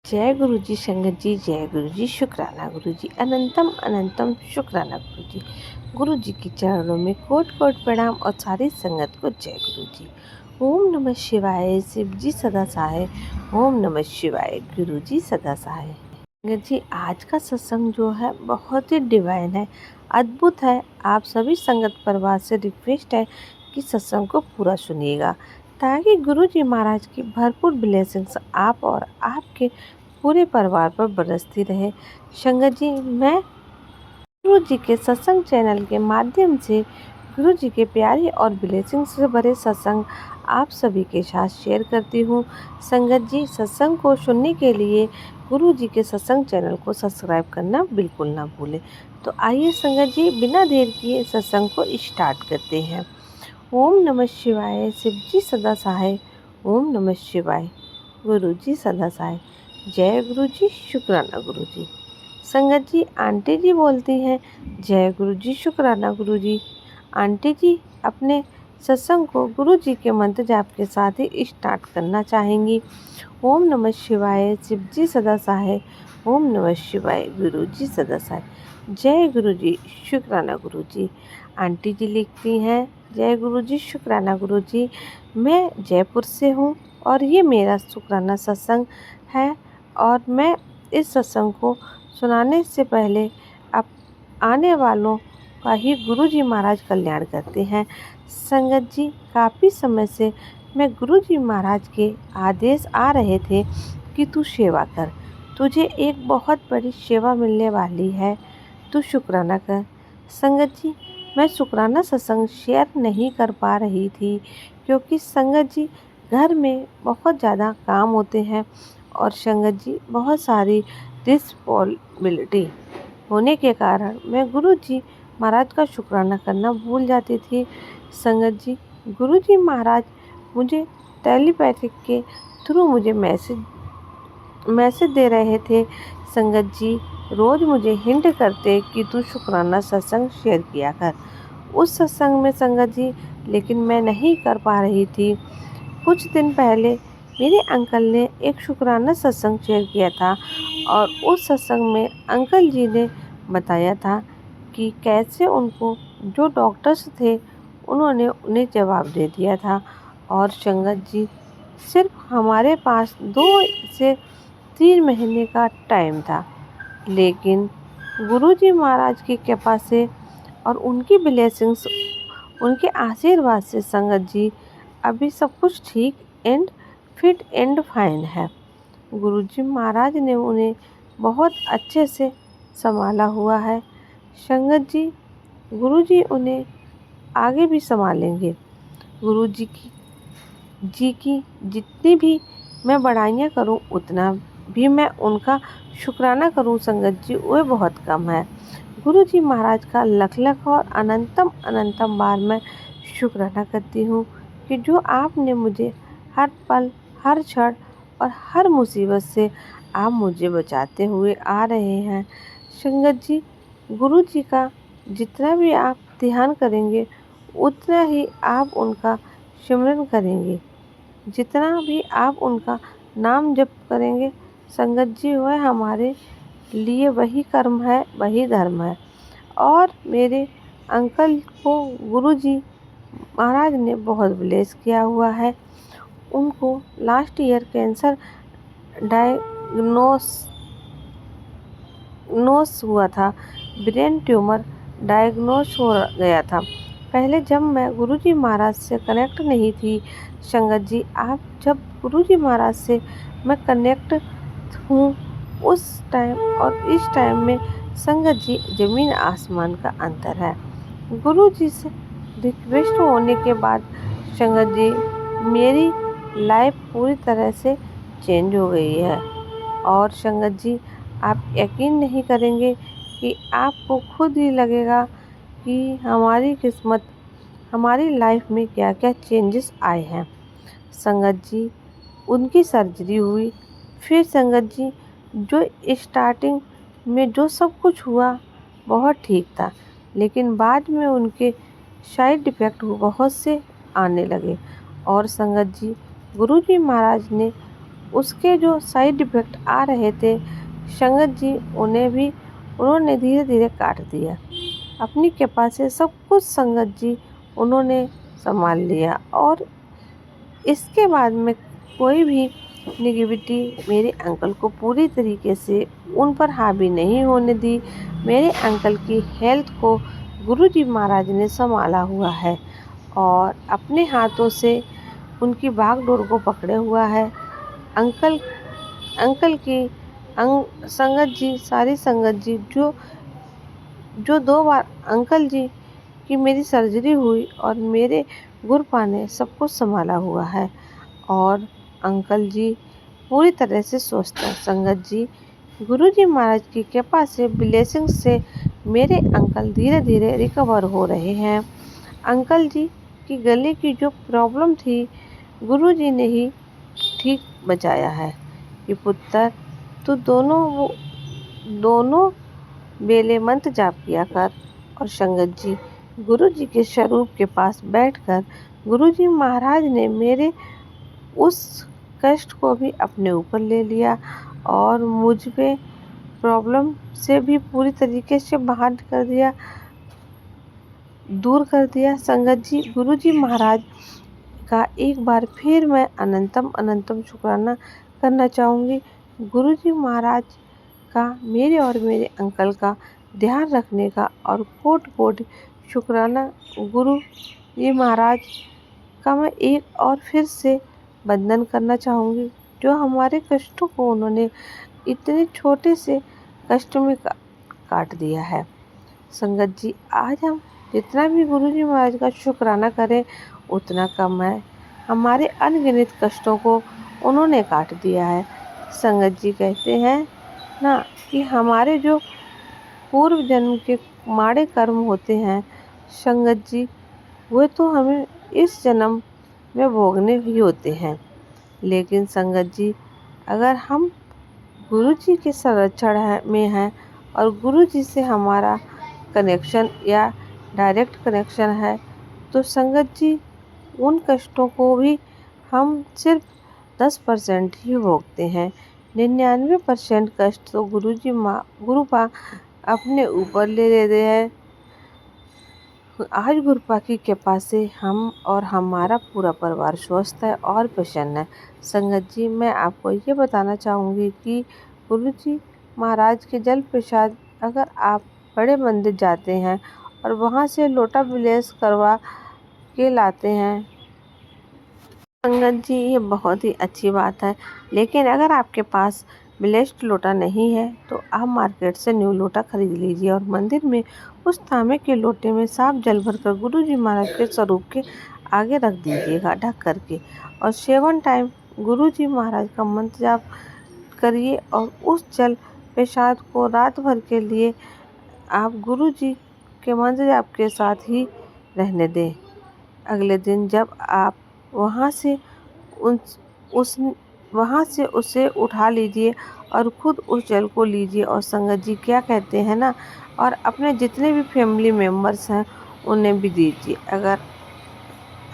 जय गुरु जी संगत जी, जय गुरु जी, शुक्राना गुरु जी, अनंतम अनंतम शुक्राना गुरु जी। गुरु जी के चरणों में कोट कोट प्रणाम और सारी संगत को जय गुरु जी। ओम नमः शिवाय, शिव जी सदा सहाय। ओम नमः शिवाय, गुरु जी सदा सहाय। संगत जी, आज का सत्संग जो है बहुत ही डिवाइन है, अद्भुत है। आप सभी संगत परिवार से रिक्वेस्ट है कि सत्संग को पूरा सुनिएगा, ताकि गुरु जी महाराज की भरपूर ब्लेसिंग्स आप और आपके पूरे परिवार पर बरसती रहे। संगत जी, मैं गुरु जी के सत्संग चैनल के माध्यम से गुरु जी के प्यारे और ब्लेसिंग्स से भरे सत्संग आप सभी के साथ शेयर करती हूँ। संगत जी, सत्संग को सुनने के लिए गुरु जी के सत्संग चैनल को सब्सक्राइब करना बिल्कुल ना भूलें। तो आइए संगत जी, बिना देर किए सत्संग को स्टार्ट करते हैं। ओम नमः शिवाय, शिव जी सदा सहाय। ओम नमः शिवाय, गुरु जी सदा सहाय। जय गुरु जी, शुक्राना गुरु जी। संगत जी, आंटी जी बोलती हैं, जय गुरु जी, शुक्राना गुरु जी। आंटी जी अपने सत्संग को गुरु जी के मंत्र जाप के साथ ही स्टार्ट करना चाहेंगी। ओम नमः शिवाय, शिव जी सदा सहाय। ओम नमः शिवाय, गुरु जी सदा सहाय। जय गुरु जी, शुक्राना गुरु जी। आंटी जी लिखती हैं, जय गुरु जी, शुक्राना गुरु जी। मैं जयपुर से हूँ और ये मेरा शुक्राना सत्संग है, और मैं इस सत्संग को सुनाने से पहले अब आने वालों का ही गुरु जी महाराज कल्याण करते हैं। संगत जी, काफ़ी समय से मैं गुरु जी महाराज के आदेश आ रहे थे कि तू सेवा कर, तुझे एक बहुत बड़ी सेवा मिलने वाली है, तू शुक्राना कर। संगत जी, मैं शुक्राना सत्संग शेयर नहीं कर पा रही थी, क्योंकि संगत जी घर में बहुत ज़्यादा काम होते हैं और संगत जी बहुत सारी रिस्पॉन्सिबिलिटी होने के कारण मैं गुरु जी महाराज का शुक्राना करना भूल जाती थी। संगत जी, गुरु जी महाराज मुझे टेलीपैथिक के थ्रू मुझे मैसेज दे रहे थे। संगत जी रोज़ मुझे हिंट करते कि तू शुक्राना सत्संग शेयर किया कर। उस सत्संग में संगत जी लेकिन मैं नहीं कर पा रही थी। कुछ दिन पहले मेरे अंकल ने एक शुक्राना सत्संग शेयर किया था, और उस सत्संग में अंकल जी ने बताया था कि कैसे उनको जो डॉक्टर्स थे उन्होंने उन्हें जवाब दे दिया था। और संगत जी, सिर्फ हमारे पास 2 से 3 महीने का टाइम था, लेकिन गुरु जी महाराज की कृपा से और उनकी ब्लेसिंग्स, उनके आशीर्वाद से संगत जी अभी सब कुछ ठीक एंड फिट एंड फाइन है। गुरु जी महाराज ने उन्हें बहुत अच्छे से संभाला हुआ है। संगत जी, गुरु जी उन्हें आगे भी संभालेंगे। गुरु जी की जितनी भी मैं बड़ाइयाँ करूं, उतना भी मैं उनका शुक्राना करूं संगत जी, वह बहुत कम है। गुरु जी महाराज का लख लख और अनंतम अनंतम बार मैं शुक्राना करती हूँ कि जो आपने मुझे हर पल, हर क्षण और हर मुसीबत से आप मुझे बचाते हुए आ रहे हैं। संगत जी, गुरु जी का जितना भी आप ध्यान करेंगे, उतना ही आप उनका सिमरन करेंगे, जितना भी आप उनका नाम जप करेंगे संगत जी, वह हमारे लिए वही कर्म है, वही धर्म है। और मेरे अंकल को गुरु जी महाराज ने बहुत ब्लेस किया हुआ है। उनको लास्ट ईयर कैंसर डायग्नोस हुआ था, ब्रेन ट्यूमर डायग्नोस हो गया था। पहले जब मैं गुरु जी महाराज से कनेक्ट नहीं थी संगत जी, आप जब गुरु जी महाराज से मैं कनेक्ट हूँ, उस टाइम और इस टाइम में संगत जी ज़मीन आसमान का अंतर है। गुरु जी से रिक्वेस्ट होने के बाद संगत जी मेरी लाइफ पूरी तरह से चेंज हो गई है। और संगत जी, आप यकीन नहीं करेंगे कि आपको खुद ही लगेगा कि हमारी किस्मत, हमारी लाइफ में क्या क्या चेंजेस आए हैं। संगत जी, उनकी सर्जरी हुई, फिर संगत जी जो स्टार्टिंग में जो सब कुछ हुआ बहुत ठीक था, लेकिन बाद में उनके साइड इफ़ेक्ट बहुत से आने लगे। और संगत जी, गुरु जी महाराज ने उसके जो साइड इफ़ेक्ट आ रहे थे संगत जी उन्होंने धीरे धीरे काट दिया। अपनी कृपा से सब कुछ संगत जी उन्होंने संभाल लिया और इसके बाद में कोई भी नेगेटिविटी मेरे अंकल को पूरी तरीके से उन पर हावी नहीं होने दी। मेरे अंकल की हेल्थ को गुरुजी महाराज ने संभाला हुआ है और अपने हाथों से उनकी बागडोर को पकड़े हुआ है। अंकल अंकल की संगत जी, सारी संगत जी जो जो 2 बार अंकल जी की मेरी सर्जरी हुई और मेरे गुरुपा ने सब कुछ संभाला हुआ है और अंकल जी पूरी तरह से स्वस्थ हैं। संगत जी, गुरुजी महाराज की कृपा से, ब्लेसिंग से मेरे अंकल धीरे धीरे रिकवर हो रहे हैं। अंकल जी की गले की जो प्रॉब्लम थी गुरुजी ने ही ठीक बचाया है कि पुत्र तू दोनों बेले मंत्र जाप किया कर। और संगत जी, गुरुजी के स्वरूप के पास बैठकर गुरुजी महाराज ने मेरे उस कष्ट को भी अपने ऊपर ले लिया और मुझ पे प्रॉब्लम से भी पूरी तरीके से बाहर कर दिया, दूर कर दिया। संगत जी, गुरुजी महाराज का एक बार फिर मैं अनंतम अनंतम शुक्राना करना चाहूँगी। गुरुजी महाराज का मेरे और मेरे अंकल का ध्यान रखने का और कोटि कोटि शुक्राना। गुरु जी महाराज का मैं एक और फिर से वंदन करना चाहूँगी जो हमारे कष्टों को उन्होंने इतने छोटे से कष्ट में काट दिया है। संगत जी, आज हम जितना भी गुरु जी महाराज का शुक्राना करें उतना कम है। हमारे अनगिनत कष्टों को उन्होंने काट दिया है। संगत जी कहते हैं ना कि हमारे जो पूर्व जन्म के माड़े कर्म होते हैं संगत जी, वो तो हमें इस जन्म में भोगने ही होते हैं। लेकिन संगत जी, अगर हम गुरु जी के संरक्षण में हैं और गुरु जी से हमारा कनेक्शन या डायरेक्ट कनेक्शन है तो संगत जी उन कष्टों को भी हम सिर्फ 10% ही भोगते हैं। 99% कष्ट तो गुरुपा अपने ऊपर ले लेते हैं। आज गुरुपा की कृपा से हम और हमारा पूरा परिवार स्वस्थ है और प्रसन्न है। संगत जी, मैं आपको ये बताना चाहूँगी कि गुरु जी महाराज के जल प्रसाद अगर आप बड़े मंदिर जाते हैं और वहाँ से लोटा विलेस करवा के लाते हैं संगत जी, ये बहुत ही अच्छी बात है। लेकिन अगर आपके पास ब्लेस्ड लोटा नहीं है तो आप मार्केट से न्यू लोटा खरीद लीजिए और मंदिर में उस तांबे के लोटे में साफ जल भरकर गुरु जी महाराज के स्वरूप के आगे रख दीजिएगा ढक करके और 7 टाइम गुरु जी महाराज का मंत्र जाप करिए और उस जल प्रसाद को रात भर के लिए आप गुरु जी के मंत्र जाप के साथ ही रहने दें। अगले दिन जब आप वहाँ से उसे उठा लीजिए और खुद उस जल को लीजिए और संगत जी क्या कहते हैं ना, और अपने जितने भी फैमिली मेम्बर्स हैं उन्हें भी दीजिए।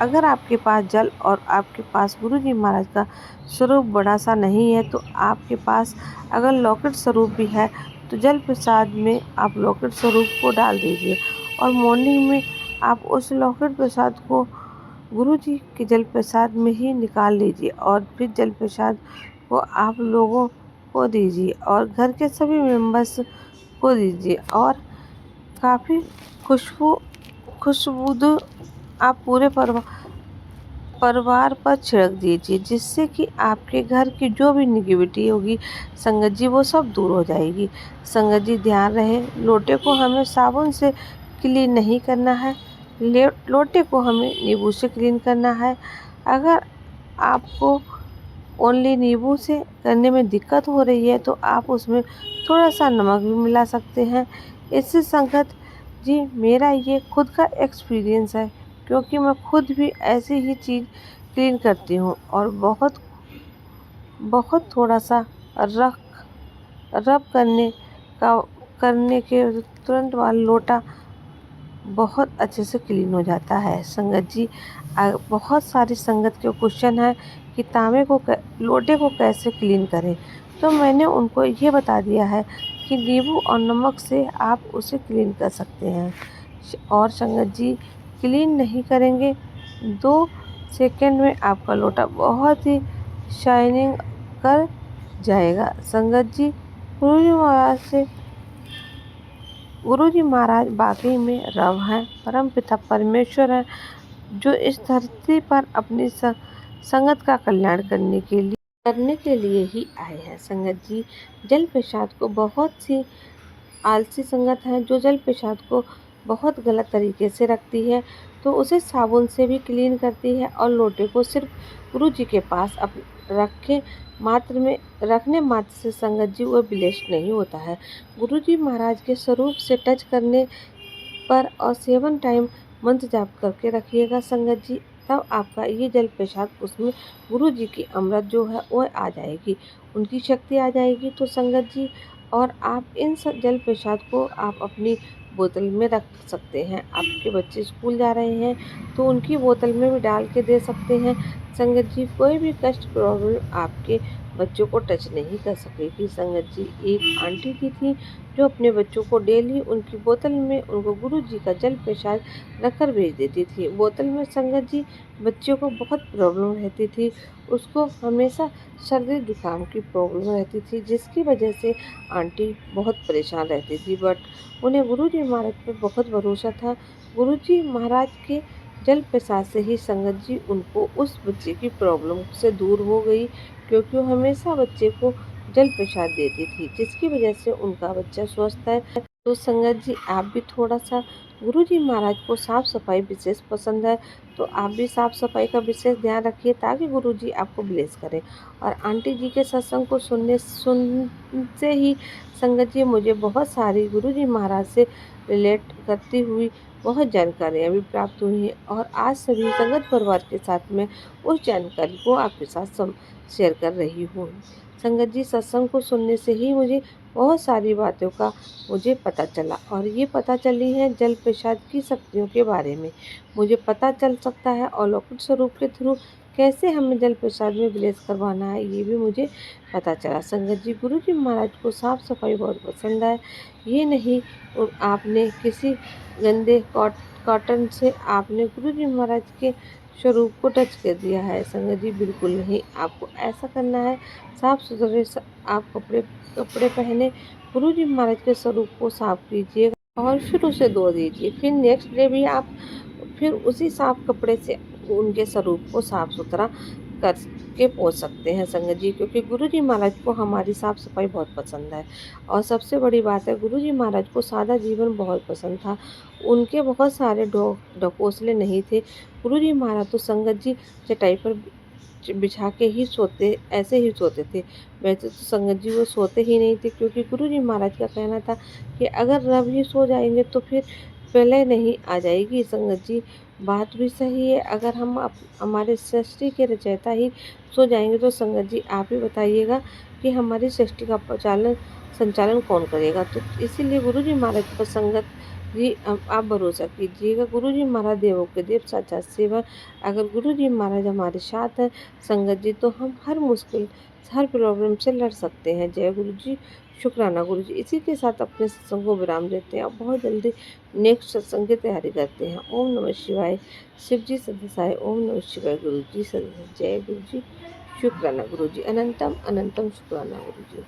अगर आपके पास जल और आपके पास गुरु जी महाराज का स्वरूप बड़ा सा नहीं है तो आपके पास अगर लॉकेट स्वरूप भी है तो जल प्रसाद में आप लॉकेट स्वरूप को डाल दीजिए और मॉर्निंग में आप उस लॉकेट प्रसाद को गुरु जी के जल प्रसाद में ही निकाल लीजिए और फिर जल प्रसाद को आप लोगों को दीजिए और घर के सभी मेंबर्स को दीजिए और काफ़ी खुशबू आप पूरे परिवार पर छिड़क दीजिए जिससे कि आपके घर की जो भी नेगेटिविटी होगी संगत जी वो सब दूर हो जाएगी। संगत जी, ध्यान रहे लोटे को हमें साबुन से क्लीन नहीं करना है, लोटे को हमें नींबू से क्लीन करना है। अगर आपको ओनली नींबू से करने में दिक्कत हो रही है तो आप उसमें थोड़ा सा नमक भी मिला सकते हैं। इससे संगत जी, मेरा ये खुद का एक्सपीरियंस है क्योंकि मैं खुद भी ऐसी ही चीज़ क्लीन करती हूँ और बहुत थोड़ा सा रब करने के तुरंत बाद लोटा बहुत अच्छे से क्लीन हो जाता है। संगत जी, बहुत सारी संगत के क्वेश्चन है कि लोटे को कैसे क्लीन करें। तो मैंने उनको ये बता दिया है कि नींबू और नमक से आप उसे क्लीन कर सकते हैं। और संगत जी, क्लीन नहीं करेंगे 2 सेकंड में आपका लोटा बहुत ही शाइनिंग कर जाएगा। संगत जी, गुरु जी महाराज वाकई में रब हैं, परमपिता परमेश्वर हैं, जो इस धरती पर अपनी संगत का कल्याण करने के लिए ही आए हैं। संगत जी, जल प्रसाद को बहुत सी आलसी संगत है जो जल प्रसाद को बहुत गलत तरीके से रखती है, तो उसे साबुन से भी क्लीन करती है और लोटे को सिर्फ गुरु जी के पास रखने मात्र से संगत जी वो ब्लेस्ड नहीं होता है। गुरु जी महाराज के स्वरूप से टच करने पर और 7 टाइम मंत्र जाप करके रखिएगा संगत जी, तब आपका ये जल प्रसाद उसमें गुरु जी की अमृत जो है वो आ जाएगी, उनकी शक्ति आ जाएगी। तो संगत जी, और आप इन सब जल प्रसाद को आप अपनी बोतल में रख सकते हैं। आपके बच्चे स्कूल जा रहे हैं तो उनकी बोतल में भी डाल के दे सकते हैं। संगत जी, कोई भी कष्ट प्रॉब्लम आपके बच्चों को टच नहीं कर सकेगी। संगत जी, एक आंटी जी थी जो अपने बच्चों को डेली उनकी बोतल में उनको गुरु जी का जल प्रसाद रखकर भेज देती थी। बोतल में संगत जी, बच्चों को बहुत प्रॉब्लम रहती थी, उसको हमेशा सर्दी जुकाम की प्रॉब्लम रहती थी, जिसकी वजह से आंटी बहुत परेशान रहती थी। बट उन्हें गुरु जी महाराज पर बहुत भरोसा था। गुरु जी महाराज के जल प्रसाद से ही संगत जी उनको उस बच्चे की प्रॉब्लम से दूर हो गई, क्योंकि वो हमेशा बच्चे को जल प्रसाद देती थी, जिसकी वजह से उनका बच्चा स्वस्थ है। तो संगत जी, आप भी थोड़ा सा गुरु जी महाराज को साफ सफाई विशेष पसंद है, तो आप भी साफ सफाई का विशेष ध्यान रखिए ताकि गुरु जी आपको ब्लेस करें। और आंटी जी के सत्संग को सुनते ही संगत जी, मुझे बहुत सारी गुरु जी महाराज से रिलेट करती हुई बहुत जानकारियाँ भी प्राप्त हुई हैं, और आज सभी संगत परिवार के साथ में उस जानकारी को आपके साथ शेयर कर रही हूँ। संगत जी, सत्संग को सुनने से ही मुझे बहुत सारी बातों का मुझे पता चला, और ये पता चली है जल प्रसाद की शक्तियों के बारे में मुझे पता चल सकता है, और अलौकिक स्वरूप के थ्रू कैसे हमें जल प्रसाद में ब्लेस करवाना है ये भी मुझे पता चला। संगत जी, गुरु जी महाराज को साफ सफाई बहुत पसंद है। ये नहीं आपने किसी गंदे कॉटन से आपने गुरु जी महाराज के स्वरूप को टच कर दिया है। संगत जी, बिल्कुल नहीं, आपको ऐसा करना है, साफ सुथरे आप कपड़े पहने गुरु जी महाराज के स्वरूप को साफ कीजिएगा और फिर उसे धो दीजिए। फिर नेक्स्ट डे भी आप फिर उसी साफ कपड़े से उनके स्वरूप को साफ सुथरा करके पोंछ सकते हैं संगत जी, क्योंकि गुरु जी महाराज को हमारी साफ सफाई बहुत पसंद है। और सबसे बड़ी बात है, गुरु जी महाराज को सादा जीवन बहुत पसंद था। उनके बहुत सारे ढकोसले नहीं थे। गुरु जी महाराज तो संगत जी चटाई पर बिछा के ही ऐसे ही सोते थे। वैसे तो संगत जी वो सोते ही नहीं थे, क्योंकि गुरु जी महाराज का कहना था कि अगर रब ही सो जाएंगे तो फिर प्रलय नहीं आ जाएगी। संगत जी, बात भी सही है, अगर हमारे सृष्टि के रचयिता ही सो जाएंगे तो संगत जी आप ही बताइएगा कि हमारी सृष्टि का संचालन कौन करेगा। तो इसीलिए गुरु जी महाराज पर संगत जी आप भरोसा कीजिएगा। गुरु जी महाराज देवों के देव साक्षात शिव। अगर गुरु जी महाराज हमारे साथ हैं संगत जी, तो हम हर प्रॉब्लम से लड़ सकते हैं। जय गुरु जी, शुक्राना गुरु जी। इसी के साथ अपने सत्संग को विराम देते हैं और बहुत जल्दी नेक्स्ट सत्संग की तैयारी करते हैं। ओम नमः शिवाय। शिव जी सदसाय। ओम नमः शिवाय। गुरु जी सदसाय। जय गुरु जी, शुक्राना गुरु जी। अनंतम अनंतम शुक्राना गुरु जी।